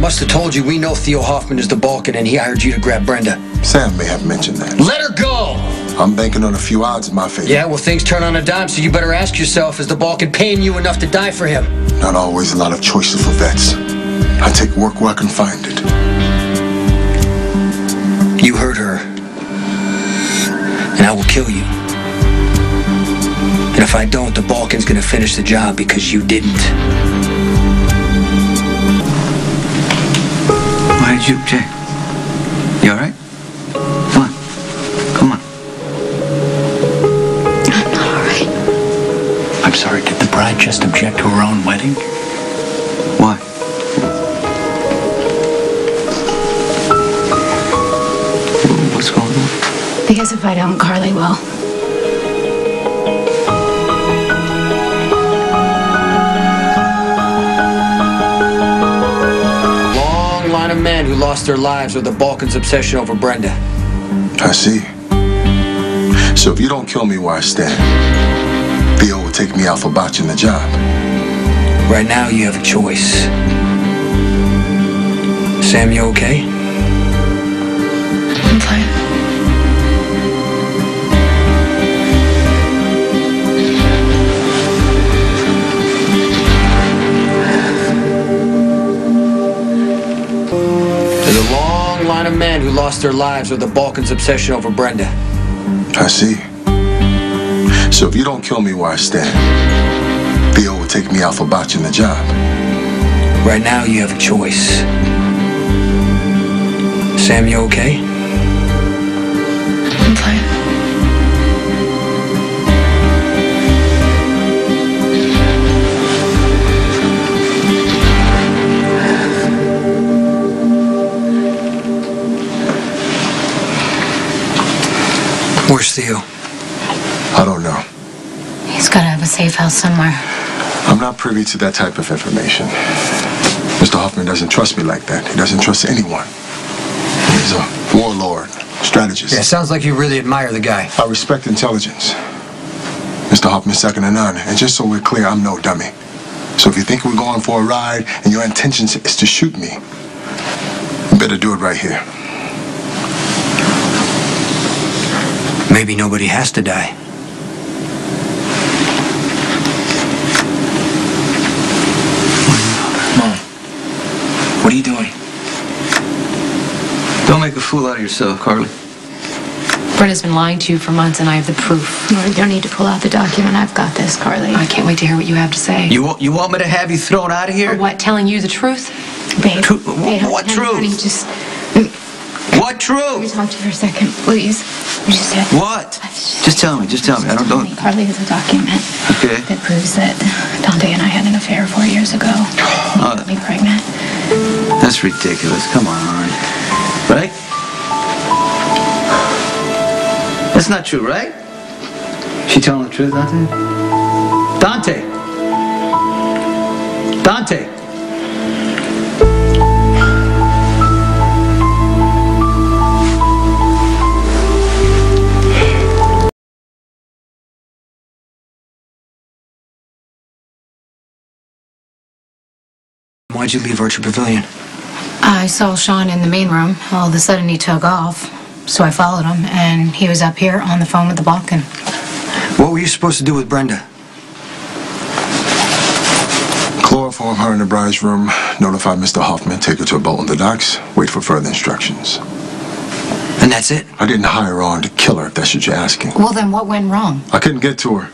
must have told you we know Theo Hoffman is the Balkan and he hired you to grab Brenda. Sam may have mentioned that. Let her go! I'm banking on a few odds in my favor. Yeah, well, things turn on a dime, so you better ask yourself, is the Balkan paying you enough to die for him? Not always a lot of choices for vets. I take work where I can find it. You hurt her, and I will kill you. And if I don't, the Balkan's gonna finish the job because you didn't. Why did you object? You all right? Come on. Come on. I'm not all right. I'm sorry, did the bride just object to her own wedding? Why? What's going on? Because if I don't, Carly will. Long line of men who lost their lives with the Balkan's obsession over Brenda. I see. So if you don't kill me where I stand, Theo will take me out for botching the job. Right now, you have a choice. Sam, you okay? I'm fine. There's a long line of men who lost their lives with the Balkan's obsession over Brenda. I see. So if you don't kill me where I stand, Theo will take me out for botching the job. Right now, you have a choice. Sam, you okay? I'm fine. Where's Theo? I don't know. He's got to have a safe house somewhere. I'm not privy to that type of information. Mr. Hoffman doesn't trust me like that. He doesn't trust anyone. He's a warlord, strategist. Yeah, sounds like you really admire the guy. I respect intelligence. Mr. Hoffman's second to none. And just so we're clear, I'm no dummy. So if you think we're going for a ride and your intention is to shoot me, you better do it right here. Maybe nobody has to die. Mom, what are you doing? Don't make a fool out of yourself, Carly. Brenda's been lying to you for months, and I have the proof. No, you don't need to pull out the document. I've got this, Carly. I can't wait to hear what you have to say. You want me to have you thrown out of here? For what? Telling you the truth? Babe. Babe, What honey, truth? honey, just... What Let me truth? talk to you for a second, please. You just said... What? Just tell me. I don't. Carly has a document Okay. that proves that Dante and I had an affair 4 years ago. He got me pregnant. That's ridiculous. Come on. Right? That's not true, right? She telling the truth, Dante? Dante! Dante! Why'd you leave Orchard Pavilion? I saw Shawn in the main room. All of a sudden he took off. So I followed him, and he was up here on the phone with the Balkan. What were you supposed to do with Brenda? Chloroform her in the bride's room, notify Mr. Hoffman, take her to a boat on the docks, wait for further instructions. And that's it? I didn't hire her on to kill her, if that's what you're asking. Well, then what went wrong? I couldn't get to her.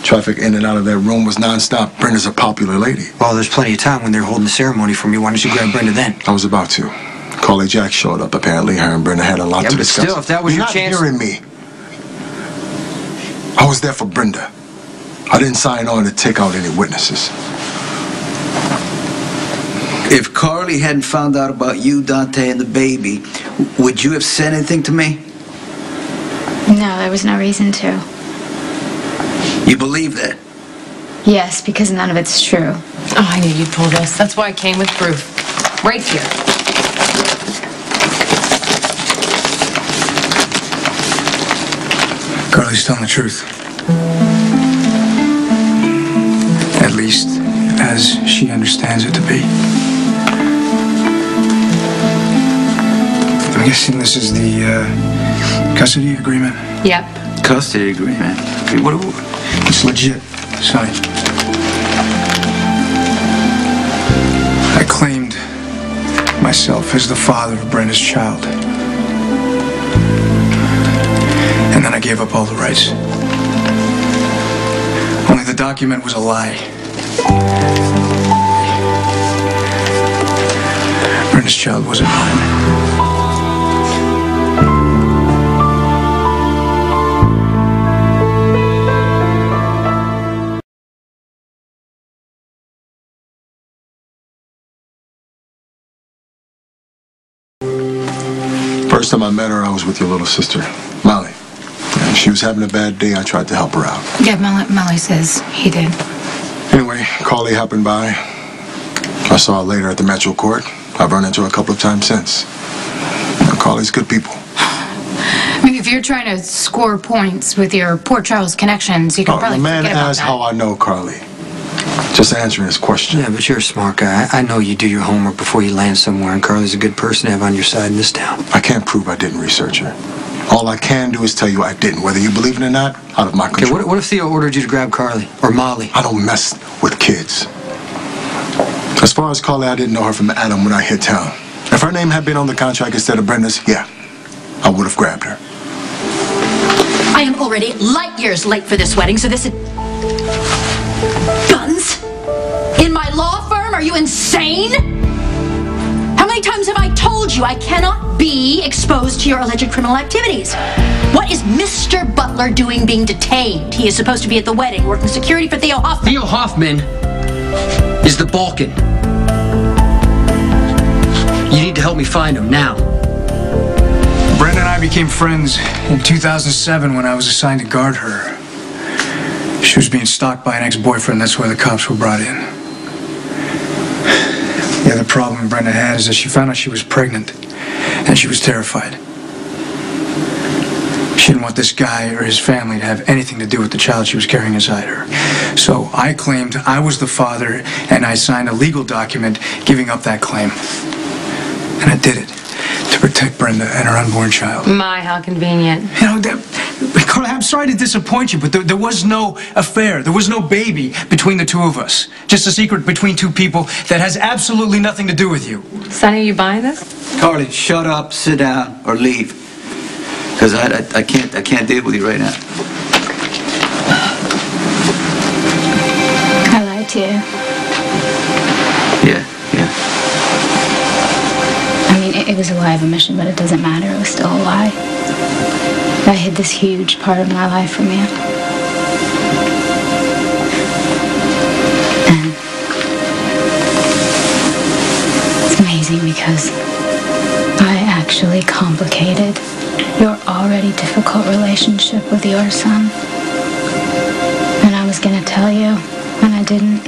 Traffic in and out of that room was nonstop. Brenda's a popular lady. Well, there's plenty of time when they're holding the ceremony for me. Why don't you grab Brenda then? I was about to. Carly Jack showed up, apparently. Her and Brenda had a lot to but discuss. still, if that was You're your chance... not hearing me. I was there for Brenda. I didn't sign on to take out any witnesses. If Carly hadn't found out about you, Dante, and the baby, would you have said anything to me? No, there was no reason to. You believe that? Yes, because none of it's true. Oh, I knew you'd pull this. That's why I came with proof. Right here. Carly's telling the truth. At least, as she understands it to be. I'm guessing this is the custody agreement? Yep. Custody agreement? What? It's legit. Sonny. I claimed myself as the father of Brenda's child. And then I gave up all the rights. Only the document was a lie. Brenda's child wasn't mine. First time I met her, I was with your little sister, Molly. And she was having a bad day. I tried to help her out. Yeah, Molly says he did. Anyway, Carly happened by. I saw her later at the Metro Court. I've run into her a couple of times since. And Carly's good people. I mean, if you're trying to score points with your Port Charles connections, you can probably the man forget about asked that. how I know Carly. Just answering his question. Yeah, but you're a smart guy. I know you do your homework before you land somewhere, and Carly's a good person to have on your side in this town. I can't prove I didn't research her. All I can do is tell you I didn't. Whether you believe it or not, out of my control. Okay, what if Theo ordered you to grab Carly? Or Molly? I don't mess with kids. As far as Carly, I didn't know her from Adam when I hit town. If her name had been on the contract instead of Brenda's, yeah, I would have grabbed her. I am already light years late for this wedding, so this is... Guns? In my law firm? Are you insane? How many times have I told you I cannot be exposed to your alleged criminal activities? What is Mr. Butler doing being detained? He is supposed to be at the wedding, working security for Theo Hoffman. Theo Hoffman is the Balkan. You need to help me find him now. Brenda and I became friends in 2007 when I was assigned to guard her. She was being stalked by an ex-boyfriend. That's why the cops were brought in. The other problem Brenda had is that she found out she was pregnant, and she was terrified. She didn't want this guy or his family to have anything to do with the child she was carrying inside her. So I claimed I was the father, and I signed a legal document giving up that claim. And I did it to protect Brenda and her unborn child. My, how convenient. You know, Carla, I'm sorry to disappoint you, but there was no affair. There was no baby between the two of us. Just a secret between two people that has absolutely nothing to do with you. Sonny, you buying this? Carly, shut up, sit down, or leave. Because I can't deal with you right now. I lied to you. Yeah. I mean, it was a lie of omission, but it doesn't matter. It was still a lie. I hid this huge part of my life from you. And it's amazing because I actually complicated your already difficult relationship with your son. And I was gonna tell you, and I didn't.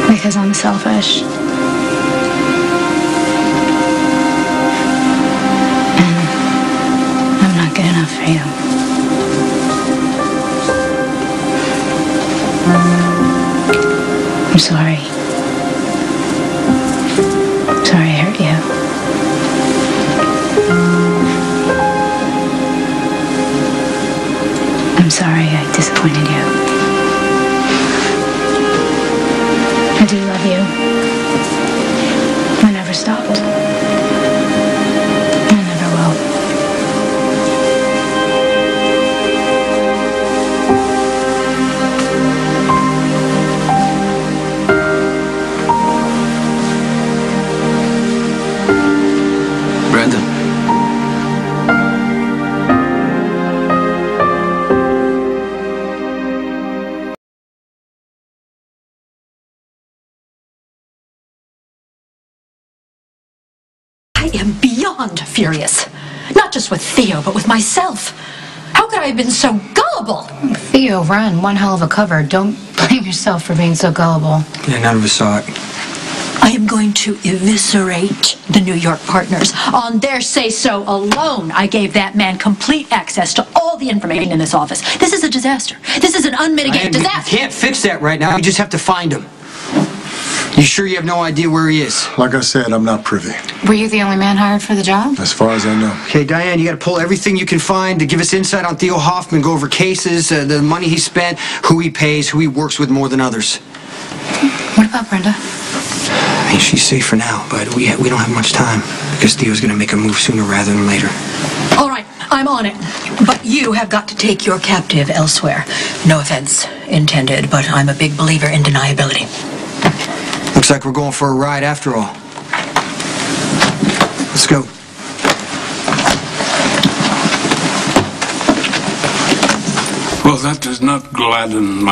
Because I'm selfish. Good enough for you. I'm sorry. I'm sorry I hurt you. I'm sorry I disappointed you. I do love you. I never stopped. I never will. Brenda. I am beyond furious. Not just with Theo, but with myself. How could I have been so gullible? Theo, run. One hell of a cover. Don't blame yourself for being so gullible. Yeah, none of us saw it. I am going to eviscerate the New York partners. On their say-so alone, I gave that man complete access to all the information in this office. This is a disaster. This is an unmitigated disaster. You can't fix that right now. You just have to find him. You sure you have no idea where he is? Like I said, I'm not privy. Were you the only man hired for the job? As far as I know. Okay, Diane, you got to pull everything you can find to give us insight on Theo Hoffman, go over cases, the money he spent, who he pays, who he works with more than others. What about Brenda? I mean, she's safe for now, but we don't have much time because Theo's going to make a move sooner rather than later. All right, I'm on it. But you have got to take your captive elsewhere. No offense intended, but I'm a big believer in deniability. Looks like we're going for a ride after all. Let's go. Well, that does not gladden my